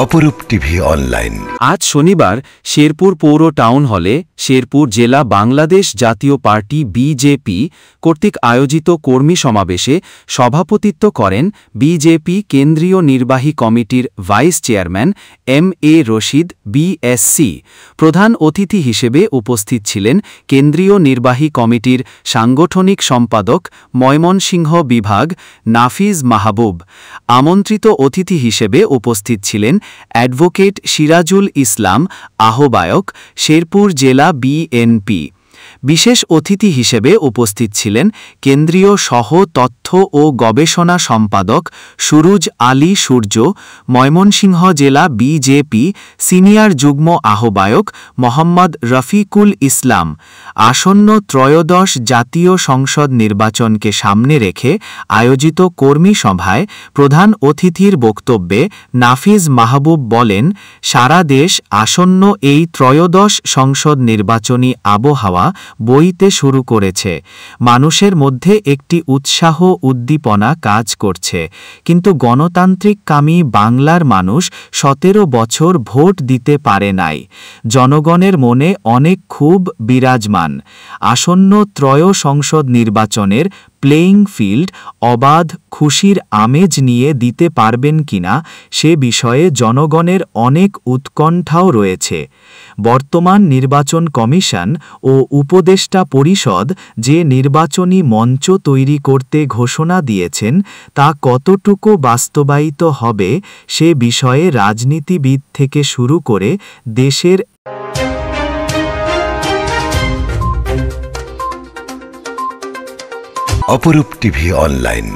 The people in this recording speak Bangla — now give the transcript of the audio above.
অপরূপ টিভি অনলাইন। আজ শনিবার শেরপুর পৌর টাউন হলে শেরপুর জেলা বাংলাদেশ জাতীয় পার্টি বিজেপি কর্তৃক আয়োজিত কর্মী সমাবেশে সভাপতিত্ব করেন বিজেপি কেন্দ্রীয় নির্বাহী কমিটির vice chairman M A. Rashid BSc. প্রধান অতিথি হিসেবে উপস্থিত ছিলেন কেন্দ্রীয় নির্বাহী কমিটির সাংগঠনিক সম্পাদক ময়মনসিংহ বিভাগ নাফিজ মাহবুব। আমন্ত্রিত অতিথি হিসেবে উপস্থিত ছিলেন অ্যাডভোকেট সিরাজুল ইসলাম আহ্বায়ক, শেরপুর জেলা বিএনপি। বিশেষ অতিথি হিসেবে উপস্থিত ছিলেন কেন্দ্রীয় সহ তথ্য ও গবেষণা সম্পাদক সুরুজ আলী সূর্য, ময়মনসিংহ জেলা বিজেপি সিনিয়র যুগ্ম আহ্বায়ক মোহাম্মদ রফিকুল ইসলাম। আসন্ন ত্রয়োদশ জাতীয় সংসদ নির্বাচনকে সামনে রেখে আয়োজিত কর্মী সভায় প্রধান অতিথির বক্তব্যে নাফিজ মাহবুব বলেন, সারা দেশ আসন্ন এই ত্রয়োদশ সংসদ নির্বাচনী আবহাওয়া বইতে শুরু করেছে। মানুষের মধ্যে একটি উৎসাহ উদ্দীপনা কাজ করছে, কিন্তু গণতান্ত্রিককামী বাংলার মানুষ 17 বছর ভোট দিতে পারে নাই। জনগণের মনে অনেক ক্ষোভ বিরাজমান। আসন্ন ত্রয় সংসদ নির্বাচনের প্লেয়িং ফিল্ড অবাধ খুশির আমেজ নিয়ে দিতে পারবেন কিনা সে বিষয়ে জনগণের অনেক উৎকণ্ঠাও রয়েছে। বর্তমান নির্বাচন কমিশন ও উপদেষ্টা পরিষদ যে নির্বাচনী মঞ্চ তৈরি করতে ঘোষণা দিয়েছেন তা কতটুকু বাস্তবায়িত হবে সে বিষয়ে রাজনীতিবিদ থেকে শুরু করে দেশের অপরূপ টিভি অনলাইন।